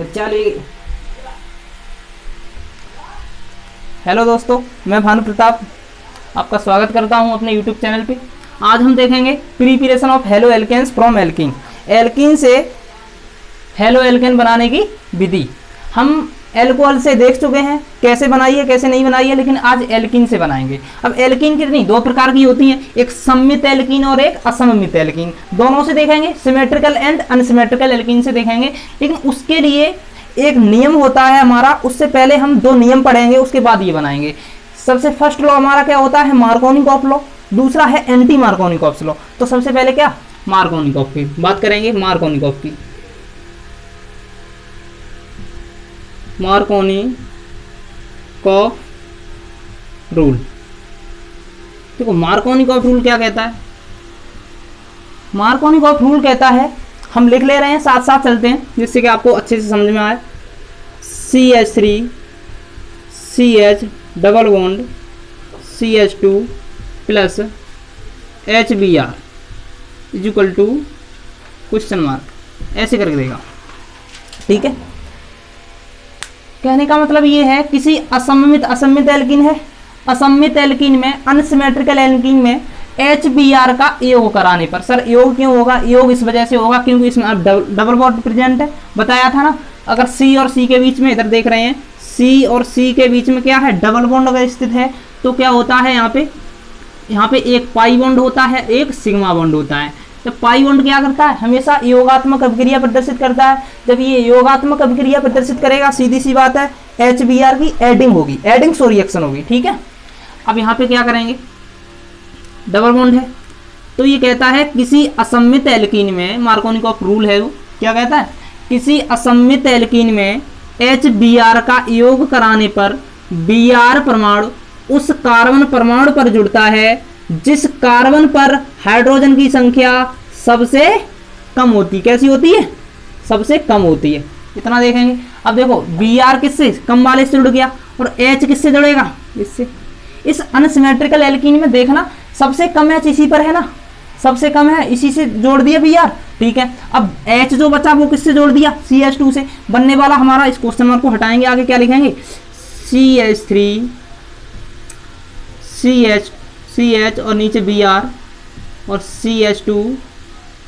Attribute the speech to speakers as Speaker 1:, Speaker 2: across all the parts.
Speaker 1: तो चलिए, हेलो दोस्तों, मैं भानु प्रताप आपका स्वागत करता हूं अपने यूट्यूब चैनल पे। आज हम देखेंगे preparation of haloalkanes from alkene. Alkene से हेलो एल्केन बनाने की विधि। हम एल्कोहल से देख चुके हैं कैसे बनाई है कैसे नहीं बनाई है, लेकिन आज एल्कीन से बनाएंगे। अब एल्कीन कितनी दो प्रकार की होती हैं, एक सममित एल्कीन और एक असममित एल्कीन। दोनों से देखेंगे, सिमेट्रिकल एंड अनसिमेट्रिकल एल्कीन से देखेंगे। लेकिन उसके लिए एक नियम होता है हमारा, उससे पहले हम दो नियम पढ़ेंगे, उसके बाद ये बनाएंगे। सबसे फर्स्ट लॉ हमारा क्या होता है, मार्कोनिकॉफ लॉ। दूसरा है एंटी मार्कोनिकॉफ लॉ। तो सबसे पहले क्या, मार्कोनिकॉफ की बात करेंगे। मार्कोनिकॉफ की, मार्कोनिकॉफ रूल। देखो मार्कोनिकॉफ रूल क्या कहता है। मार्कोनिकॉफ रूल कहता है, हम लिख ले रहे हैं, साथ साथ चलते हैं जिससे कि आपको अच्छे से समझ में आए। CH3 CH double bond CH2 plus HBr is equal to question mark, ऐसे करके देगा। ठीक है, कहने का मतलब ये है किसी असममित एल्कीन है, असममित एल्कीन में, अनसिमेट्रिकल एल्कीन में HBr का योग कराने पर। सर योग क्यों होगा, योग इस वजह से होगा क्योंकि इसमें अब डबल बॉन्ड प्रेजेंट है, बताया था ना। अगर C और C के बीच में, इधर देख रहे हैं C और C के बीच में क्या है, डबल बॉन्ड अगर स्थित है तो क्या होता है, यहाँ पे एक पाई बॉन्ड होता है, एक सिग्मा बॉन्ड होता है। तो पाई बॉन्ड क्या करता है, हमेशा योगात्मक अभिक्रिया प्रदर्शित करता है। जब ये योगात्मक अभिक्रिया प्रदर्शित करेगा, सीधी सी बात है HBr की एडिंग होगी, एडिंग सो रिएक्शन होगी। ठीक है, अब यहाँ पे क्या करेंगे, डबल बॉन्ड है तो ये कहता है किसी असममित एल्कीन में, मार्कोनिकॉफ रूल है वो क्या कहता है, किसी असममित एल्कीन में HBr का योग कराने पर Br परमाणु उस कार्बन परमाणु पर जुड़ता है जिस कार्बन पर हाइड्रोजन की संख्या सबसे कम होती है। कैसी होती है, सबसे कम होती है। इतना देखेंगे। अब देखो Br किससे, कम वाले से जुड़ गया, और H किससे जुड़ेगा, इससे। इस अनसिमेट्रिकल एल्कीन में देखना सबसे कम H इसी पर है ना, सबसे कम है, इसी से जोड़ दिया Br। ठीक है, अब H जो बचा वो किससे जोड़ दिया, CH2 से। बनने वाला हमारा, इस क्वेश्चन मार्क को हटाएंगे, आगे क्या लिखेंगे, CH3 CH और नीचे Br और CH2,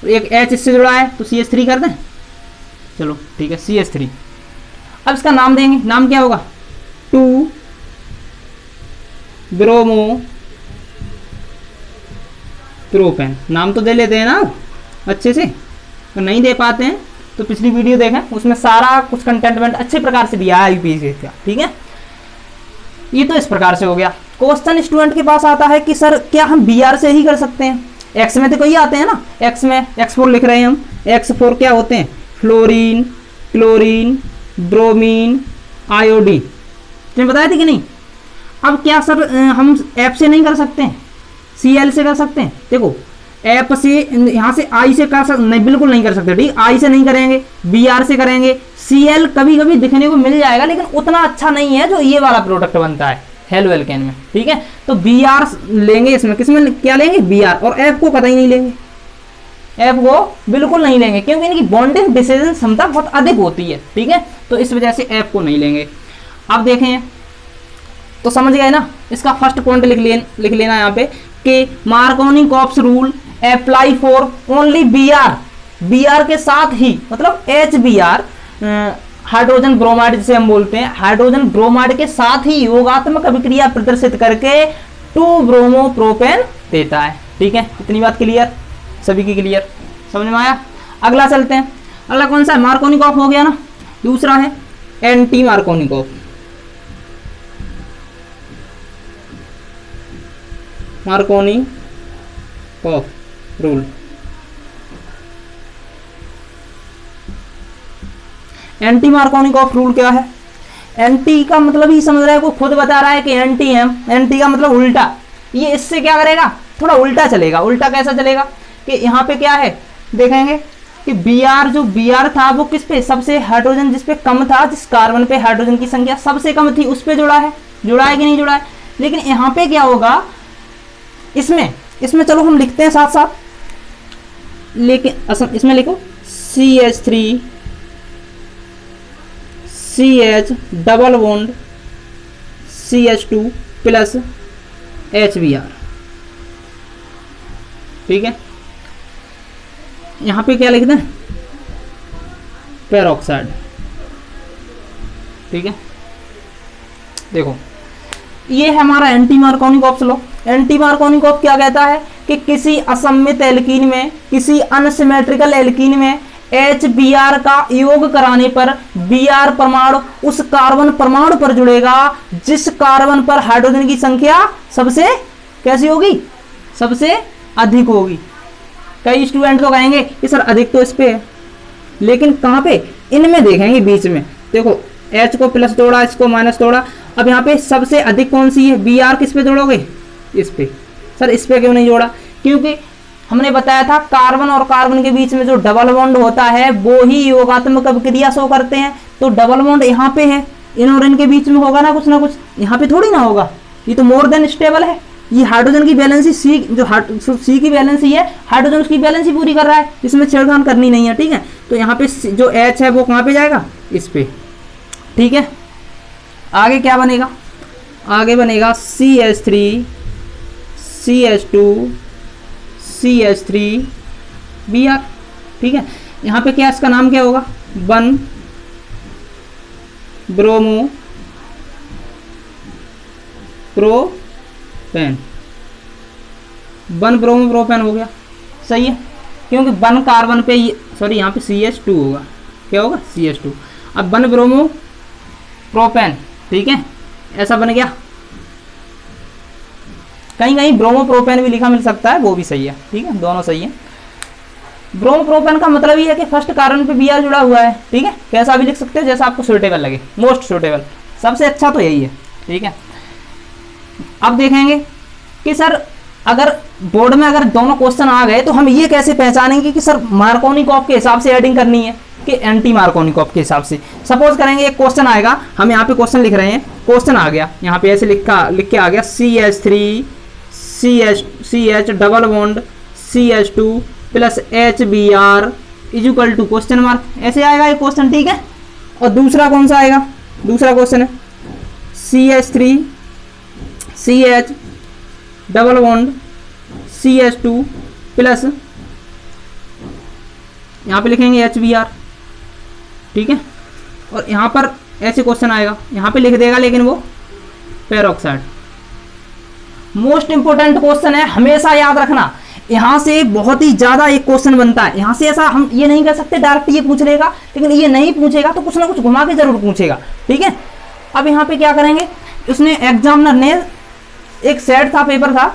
Speaker 1: एक H इससे जुड़ा है तो CH3 कर दें। चलो ठीक है, CH3। अब इसका नाम देंगे, नाम क्या होगा, 2 ब्रोमो प्रोपेन। नाम तो दे लेते हैं ना अच्छे से, तो नहीं दे पाते हैं तो पिछली वीडियो देखें, उसमें सारा कुछ कंटेंटमेंट अच्छे प्रकार से दिया है यूपीएससी का। ठीक है, ये तो इस प्रकार से हो गया। क्वेश्चन स्टूडेंट के पास आता है कि सर क्या हम Br से ही कर सकते हैं, एक्स में तो कोई आते हैं ना, एक्स में X4 लिख रहे हैं हम। X4 क्या होते हैं, फ्लोरीन, क्लोरीन, ब्रोमीन, आयोडीन। तुमने बताया थी कि नहीं। अब क्या सर हम F से नहीं कर सकते हैं, Cl से कर सकते हैं। देखो F से, यहाँ से I से कर सकते नहीं, बिल्कुल नहीं कर सकते। ठीक, I से नहीं करेंगे, Br से करेंगे। Cl कभी कभी दिखने को मिल जाएगा, लेकिन उतना अच्छा नहीं है जो ये वाला प्रोडक्ट बनता है हेलो एल्केन में। ठीक है, तो Br लेंगे इसमें, किसमें क्या लेंगे, Br। और F को पता ही नहीं लेंगे, F को बिल्कुल नहीं लेंगे क्योंकि इनकी बॉन्डिंग डिसीजन क्षमता बहुत अधिक होती है। ठीक है, तो इस वजह से F को नहीं लेंगे। अब देखें तो समझ गए ना। इसका फर्स्ट पॉइंट लिख लेना यहाँ पे कि Markovnikov rule apply for only Br, Br के साथ ही, मतलब HBr हाइड्रोजन ब्रोमाइड जिसे हम बोलते हैं, हाइड्रोजन ब्रोमाइड के साथ ही योगात्मक अभिक्रिया प्रदर्शित करके 2 ब्रोमो प्रोपेन देता है। ठीक है, इतनी बात क्लियर, सभी की क्लियर, समझ में आया। अगला चलते हैं, अगला कौन सा है, मार्कोनिकॉफ हो गया ना। दूसरा है anti Markovnikov. Markovnikov rule, anti Markovnikov rule क्या है। एंटी का मतलब ही समझ रहा है, कोई खुद बता रहा है कि एंटी है, एंटी का मतलब उल्टा। ये इससे क्या करेगा, थोड़ा उल्टा चलेगा। उल्टा कैसा चलेगा कि यहाँ पे क्या है, देखेंगे कि Br जो Br था वो किस पे, सबसे हाइड्रोजन जिस पे कम था, जिस कार्बन पे हाइड्रोजन की संख्या सबसे कम थी उस पे जुड़ा है कि नहीं जुड़ा है। लेकिन यहाँ पे क्या होगा, इसमें चलो हम लिखते हैं साथ साथ, लेकिन इसमें लिखो CH3 CH double bond CH2 plus HBr। ठीक है, यहां पे क्या लिख दें, पेरोक्साइड। ठीक है, देखो ये है हमारा anti Markovnikov law. Anti Markovnikov क्या कहता है कि किसी असममित एल्कीन में, किसी अनसिमेट्रिकल एल्कीन में HBr का योग कराने पर Br परमाणु उस कार्बन परमाणु पर जुड़ेगा जिस कार्बन पर हाइड्रोजन की संख्या सबसे कैसी होगी, सबसे अधिक होगी। कई स्टूडेंट तो कहेंगे कि सर अधिक तो इस पे है, लेकिन कहाँ पे, इनमें देखेंगे बीच में। देखो H को प्लस जोड़ा, इसको माइनस जोड़ा, अब यहाँ पे सबसे अधिक कौन सी है, Br किस पे जोड़ोगे, इस पे। सर इस पे क्यों नहीं जोड़ा, क्योंकि हमने बताया था कार्बन और कार्बन के बीच में जो डबल बॉन्ड होता है वो ही योगात्मक अभिक्रिया शो करते हैं। तो डबल बॉन्ड यहाँ पे है, इन और इन के बीच में होगा ना कुछ, यहाँ पे थोड़ी ना होगा, ये तो मोर देन स्टेबल है। ये हाइड्रोजन की बैलेंसी सी, जो सी की बैलेंसी है, हाइड्रोजन उसकी बैलेंसी पूरी कर रहा है, इसमें छेड़खान करनी नहीं है। ठीक है, तो यहाँ पे जो H है वो कहाँ पे जाएगा, इस पे। ठीक है, आगे क्या बनेगा, आगे बनेगा CH3 CH2 CH3 Br। ठीक है, यहाँ पे क्या, इसका नाम क्या होगा, 1 ब्रोमो प्रोपेन। 1 ब्रोमो प्रोपेन हो गया, सही है, क्योंकि 1 कार्बन पे, सॉरी यहाँ पे CH2 होगा, क्या होगा, CH2। अब 1 ब्रोमो प्रोपेन, ठीक है, ऐसा बन गया। कहीं कहीं ब्रोमो प्रोपेन भी लिखा मिल सकता है, वो भी सही है। ठीक है, दोनों सही है। ब्रोमो प्रोपेन का मतलब ये है कि फर्स्ट कार्बन पे Br जुड़ा हुआ है। ठीक है, कैसा भी लिख सकते हो, जैसा आपको सुटेबल लगे, मोस्ट सुटेबल, सबसे अच्छा तो यही है। ठीक है, अब देखेंगे कि सर अगर बोर्ड में अगर दोनों क्वेश्चन आ गए तो हम ये कैसे पहचानेंगे कि सर मार्कोनिकॉफ के हिसाब से एडिंग करनी है कि एंटी मार्कोनिकॉफ के हिसाब से। सपोज करेंगे एक क्वेश्चन आएगा, हम यहाँ पे क्वेश्चन लिख रहे हैं, क्वेश्चन आ गया यहाँ पे ऐसे लिख के आ गया CH3 CH double bond CH2 plus HBr equal to question mark, ऐसे आएगा ये क्वेश्चन। ठीक है, और दूसरा कौन सा आएगा, दूसरा क्वेश्चन है CH3 CH double bond CH2 plus यहाँ पे लिखेंगे HBr। ठीक है, और यहाँ पर ऐसे क्वेश्चन आएगा, यहाँ पे लिख देगा लेकिन वो पेरोक्साइड। मोस्ट इंपोर्टेंट क्वेश्चन है, हमेशा याद रखना। यहाँ से बहुत ही ज्यादा एक क्वेश्चन बनता है, यहाँ से ऐसा हम ये नहीं कर सकते डायरेक्ट ये पूछ लेगा, लेकिन ये नहीं पूछेगा तो कुछ ना कुछ घुमा के जरूर पूछेगा। ठीक है, अब यहाँ पे क्या करेंगे, उसने एग्जामिनर ने एक सेट था, पेपर था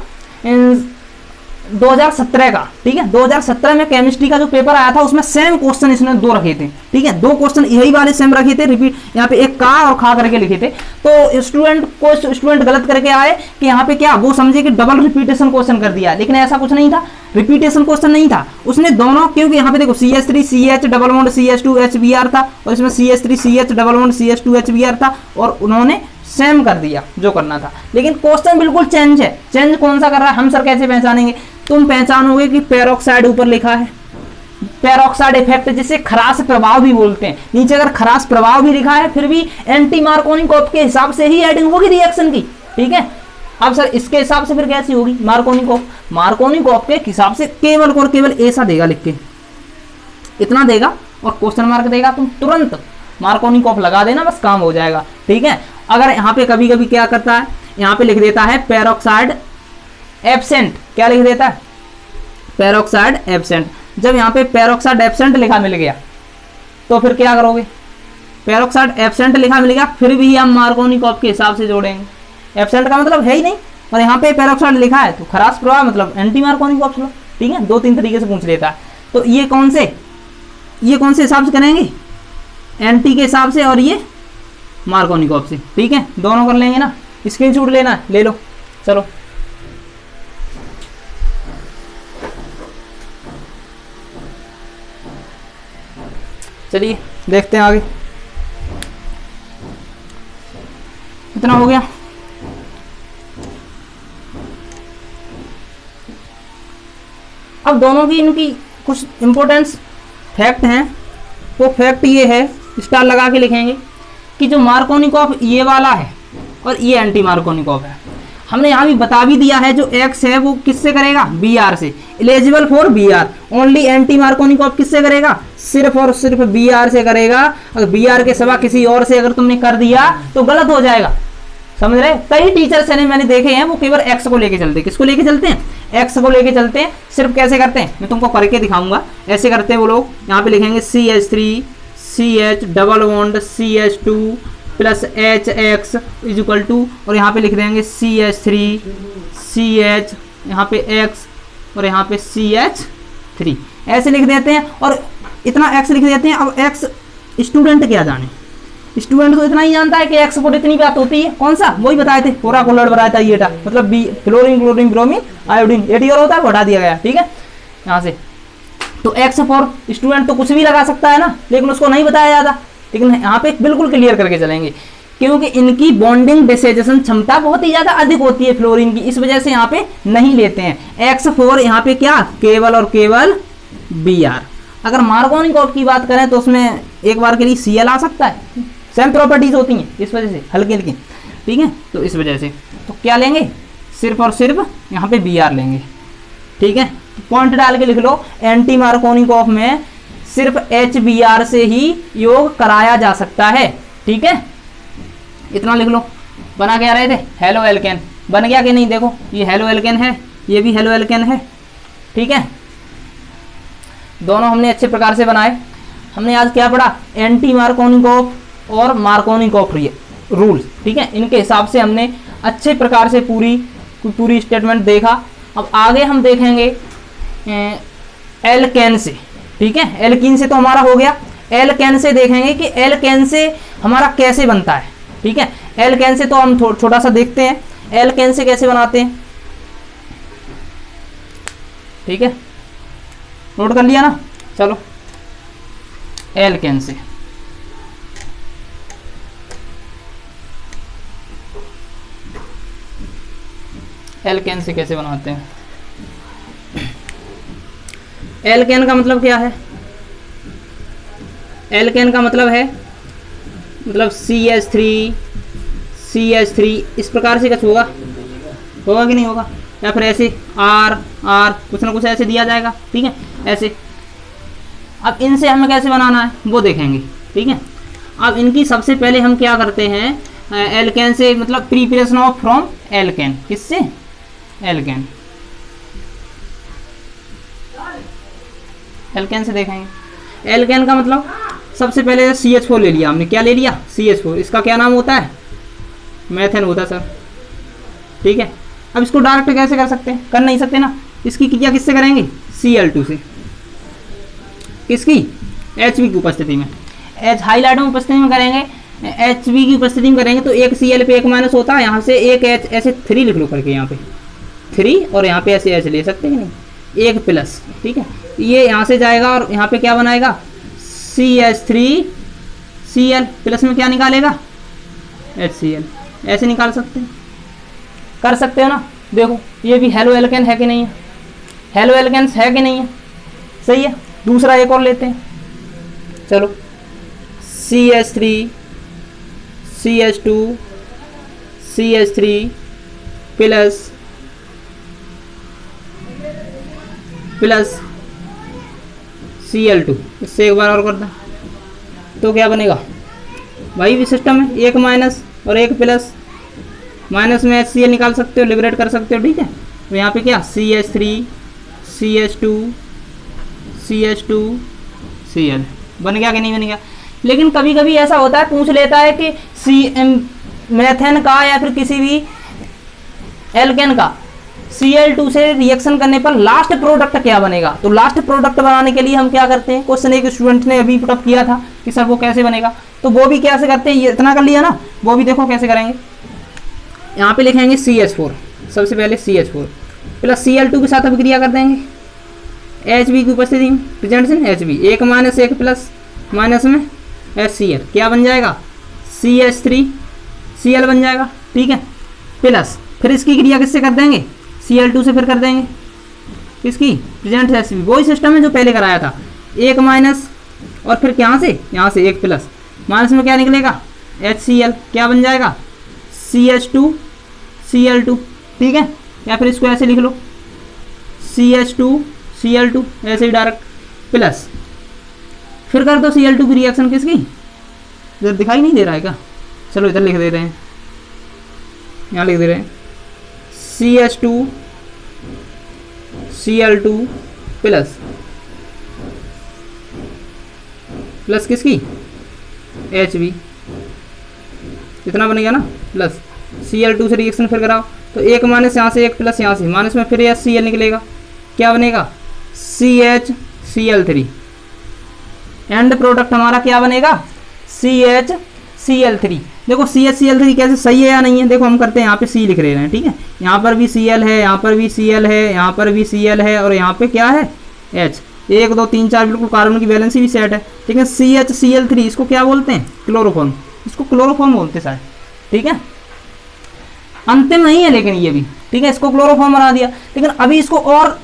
Speaker 1: 2017 का। ठीक है, 2017 में केमिस्ट्री का जो पेपर आया था उसमें सेम क्वेश्चन इसने 2 रखे थे। ठीक है, 2 क्वेश्चन यही वाले सेम रखे थे, रिपीट यहाँ पे एक का और खा करके लिखे थे। तो स्टूडेंट गलत करके आए कि यहाँ पे क्या, वो समझे कि डबल रिपीटेशन क्वेश्चन कर दिया, लेकिन ऐसा कुछ नहीं था, रिपीटेशन क्वेश्चन नहीं था। उसने दोनों, क्योंकि यहाँ पे देखो CH3 CH double bond CH2 HBr था, और इसमें CH3 CH double bond CH2 HBr था, और उन्होंने सेम कर दिया जो करना था, लेकिन क्वेश्चन बिल्कुल चेंज है। चेंज कौन सा कर रहा है, हम सर कैसे पहचानेंगे, तुम पहचानोगे कि पेरोक्साइड ऊपर लिखा है, पेरोक्साइड इफेक्ट, जिसे खरास प्रभाव भी बोलते हैं। नीचे अगर खरास प्रभाव भी लिखा है फिर भी एंटी मार्कोनिकॉफ के हिसाब से ही एडिंग होगी रिएक्शन की। ठीक है, अब सर इसके हिसाब से फिर कैसी होगी मार्कोनिकॉफ, मार्कोनिकॉफ के हिसाब से केवल और केवल ऐसा देगा, लिख के इतना देगा और क्वेश्चन मार्क देगा, तुम तुरंत मार्कोनिकॉफ लगा देना, बस काम हो जाएगा। ठीक है, अगर यहाँ पे कभी कभी क्या करता है, यहाँ पे लिख देता है पेरोक्साइड एब्सेंट, क्या लिख देता है, पेरोक्साइड एब्सेंट। जब यहाँ पे पेरोक्साइड एब्सेंट लिखा मिल गया तो फिर क्या करोगे, पेरोक्साइड एब्सेंट लिखा मिल गया, फिर भी हम मार्कोनिकॉफ के हिसाब से जोड़ेंगे। एब्सेंट का मतलब है ही नहीं, और यहाँ पे पेरोक्साइड लिखा है तो खरास प्रभाव मतलब एंटी मार्कोनिकॉफ लो। ठीक है, 2-3 तरीके से पूछ लेता है। तो ये कौन से हिसाब से करेंगे, एंटी के हिसाब से और ये मार्कोनिकॉफ से। ठीक है, दोनों कर लेंगे ना, स्क्रीनशॉट लेना ले लो। चलो चलिए देखते हैं आगे, इतना हो गया। अब दोनों की इनकी कुछ इंपॉर्टेंस फैक्ट हैं, वो फैक्ट ये है, स्टार लगा के लिखेंगे कि जो मार्कोनिकॉफ ये वाला है और ये एंटी मार्कोनिकॉफ है, हमने यहाँ भी बता भी दिया है जो एक्स है वो किससे करेगा, बी आर से, eligible for B R. Only anti Markovnikov किससे करेगा, सिर्फ और सिर्फ बी आर से करेगा। अगर बी आर के सिवा किसी और से अगर तुमने कर दिया तो गलत हो जाएगा, समझ रहे। कई टीचर्स ने मैंने देखे हैं वो केवल एक्स को लेके चलते हैं। किसको लेके चलते हैं, एक्स को लेके चलते हैं। सिर्फ कैसे करते हैं मैं तुमको करके दिखाऊंगा। ऐसे करते हैं वो लोग, यहाँ पे लिखेंगे CH3 CH double bond CH2 plus HX is equal to, और यहाँ पे लिख देंगे CH3 CH यहाँ पे X और यहाँ पे CH3 ऐसे लिख देते हैं, और इतना X लिख देते हैं। अब X स्टूडेंट क्या जाने, स्टूडेंट तो इतना ही जानता है कि एक्स पर इतनी बात होती है। कौन सा, वही बताए थे, पूरा कोलर बनाया था ये था, मतलब बी fluorine chlorine bromine iodine, AT और होता है वो हटा दिया गया, ठीक है यहाँ से। तो एक्स फॉर स्टूडेंट तो कुछ भी लगा सकता है ना, लेकिन उसको नहीं बताया जाता। लेकिन यहाँ पे बिल्कुल क्लियर करके चलेंगे, क्योंकि इनकी बॉन्डिंग डिसोसिएशन क्षमता बहुत ही ज्यादा अधिक होती है फ्लोरीन की, इस वजह से यहाँ पे नहीं लेते हैं। एक्स फॉर यहाँ पे क्या, केवल और केवल बी आर। अगर मार्कोनिकॉफ की बात करें तो उसमें एक बार के लिए Cl आ सकता है, सेम प्रॉपर्टीज होती हैं इस वजह से, हल्की हल्की, ठीक है। तो इस वजह से तो क्या लेंगे, सिर्फ और सिर्फ यहाँ पे बी आर लेंगे, ठीक है। पॉइंट डाल के लिख लो, एंटी मार्कोनिकॉफ में सिर्फ HBr से ही योग कराया जा सकता है, ठीक है। इतना लिख लो। बना क्या रहे थे, हेलो एल्केन बन गया कि नहीं, देखो ये हेलो एल्केन है, ये भी हेलो एल्केन है, ठीक है। दोनों हमने अच्छे प्रकार से बनाए। हमने आज क्या पढ़ा, एंटी मार्कोनिकॉफ और मार्कोनिकॉफ रूल्स, ठीक है। इनके हिसाब से हमने अच्छे प्रकार से पूरी स्टेटमेंट देखा। अब आगे हम देखेंगे एल्केन से, ठीक है। एल्कीन से तो हमारा हो गया, एल्केन से देखेंगे कि एल्केन से हमारा कैसे बनता है, ठीक है। एल्केन से तो हम छोटा सा देखते हैं, एल्केन से कैसे बनाते हैं, ठीक है। नोट कर लिया ना, चलो एल्केन से एल्केन से कैसे बनाते हैं। एल्केन का मतलब क्या है, एल्केन का मतलब है मतलब CH3 इस प्रकार से कुछ होगा कि नहीं होगा, या फिर ऐसे R कुछ ना कुछ ऐसे दिया जाएगा, ठीक है ऐसे। अब इनसे हमें कैसे बनाना है वो देखेंगे, ठीक है। अब इनकी सबसे पहले हम क्या करते हैं, एल्केन से मतलब प्रिपरेशन ऑफ फ्रॉम एल्केन, किससे, एल्केन से देखेंगे। एल्केन का मतलब सबसे पहले CH4 ले लिया हमने, क्या ले लिया, CH4, इसका क्या नाम होता है, मेथेन होता है सर, ठीक है। अब इसको डायरेक्ट कैसे कर सकते हैं, कर नहीं सकते ना, इसकी क्रिया किससे करेंगे, Cl2 से, किसकी, Hb की उपस्थिति में, H हाईलाइट में उपस्थिति में करेंगे, Hb की उपस्थिति में करेंगे तो एक Cl पे एक माइनस होता है, यहाँ से एक H ऐसे 3 लिख लो करके, यहाँ पे 3 और यहाँ पे ऐसे H ले सकते हैं नहीं, एक प्लस, ठीक है। ये यहाँ से जाएगा और यहाँ पे क्या बनाएगा, CH3Cl प्लस में क्या निकालेगा, HCl, ऐसे निकाल सकते हैं, कर सकते हो ना। देखो ये भी हेलो एल्केन है कि नहीं है, हेलो एल्केन्स है कि नहीं है, सही है। दूसरा एक और लेते हैं, चलो CH3 CH2 CH3 plus Cl2, इससे एक बार और कर दें तो क्या बनेगा, वही भी सिस्टम है, एक माइनस और एक प्लस, माइनस में HCl निकाल सकते हो, लिबरेट कर सकते हो, ठीक है। तो यहाँ पे क्या CH3 CH2 Cl बन गया कि नहीं बन गया। लेकिन कभी कभी ऐसा होता है, पूछ लेता है कि मेथेन का या फिर किसी भी एल्केन का Cl2 से रिएक्शन करने पर लास्ट प्रोडक्ट क्या बनेगा। तो लास्ट प्रोडक्ट बनाने के लिए हम क्या करते हैं, क्वेश्चन एक स्टूडेंट ने अभी पुटअप किया था कि सर वो कैसे बनेगा, तो वो भी कैसे करते हैं, ये इतना कर लिया ना, वो भी देखो कैसे करेंगे। यहाँ पे लिखेंगे CH4, सबसे पहले CH4 प्लस Cl2 के साथ अभिक्रिया कर देंगे, Hb की उपस्थिति में, प्रेजेंटेशन Hb, एक माइनस एक प्लस, माइनस में HCl, क्या बन जाएगा CH3Cl बन जाएगा, ठीक है। प्लस फिर इसकी क्रिया किससे कर देंगे, Cl2 से फिर कर देंगे, किसकी, प्रेजेंट Hb, वही सिस्टम है जो पहले कराया था, एक माइनस और फिर यहाँ से एक प्लस, माइनस में क्या निकलेगा HCl क्या बन जाएगा, CH2Cl2, ठीक है। या फिर इसको ऐसे लिख लो CH2Cl2, ऐसे ही डायरेक्ट, प्लस फिर कर दो Cl2 की रिएक्शन किसकी, इधर दिखाई नहीं दे रहा है क्या, चलो इधर लिख दे रहे हैं, यहाँ लिख दे रहे हैं CH2Cl2 प्लस किसकी, HB, इतना बनेगा ना, प्लस Cl2 से रिएक्शन फिर कराओ तो एक माइनस यहाँ से, एक प्लस यहाँ से, माइनस में फिर HCl निकलेगा, क्या बनेगा CHCl3, एंड प्रोडक्ट हमारा क्या बनेगा CHCl3। देखो CHCl3 कैसे सही है या नहीं है, देखो हम करते हैं, यहाँ पे C लिख रहे हैं, ठीक है, यहाँ पर भी Cl है, यहाँ पर भी Cl है, यहाँ पर भी Cl है, और यहाँ पे क्या है H, 1 2 3 4 बिल्कुल कार्बन की वैलेंसी भी सेट है, ठीक है। CHCl3 इसको क्या बोलते हैं, क्लोरोफॉर्म, इसको क्लोरोफॉर्म बोलते हैं शायद, ठीक है। अंतिम नहीं है लेकिन ये भी, ठीक है, इसको क्लोरोफॉर्म बना दिया, लेकिन अभी इसको और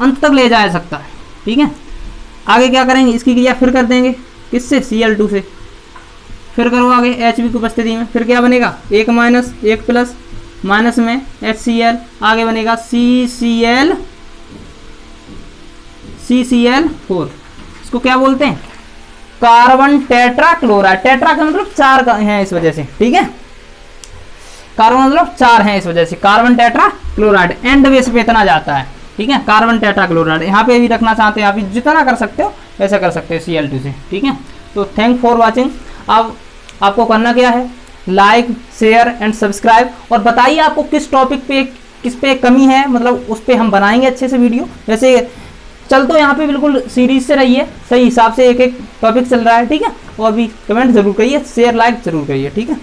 Speaker 1: अंत तक ले जाया सकता है, ठीक है। आगे क्या करेंगे, इसकी क्रिया फिर कर देंगे, किससे, Cl2 से, फिर करो आगे HB की उपस्थिति में, फिर क्या बनेगा, एक माइनस एक प्लस, माइनस में HCl, आगे बनेगा CCl4, इसको क्या बोलते हैं, कार्बन टेट्रा क्लोराइड, टेट्रा का मतलब 4 है इस वजह से, ठीक है, कार्बन मतलब 4 है इस वजह से, carbon tetra chloride, and base पे इतना जाता है, ठीक है, कार्बन टेट्रा क्लोराइड। यहाँ पे भी रखना चाहते हैं आप, जितना कर सकते हो वैसा कर सकते हो Cl2 से, ठीक है। तो थैंक फॉर वाचिंग। अब आपको करना क्या है, लाइक शेयर एंड सब्सक्राइब, और बताइए आपको किस टॉपिक पे, किस पे कमी है, मतलब उस पर हम बनाएंगे अच्छे से वीडियो। वैसे चल तो यहाँ पे बिल्कुल सीरीज से रहिए, सही हिसाब से एक एक टॉपिक चल रहा है, ठीक है। और भी कमेंट जरूर करिए, शेयर लाइक जरूर करिए, ठीक है।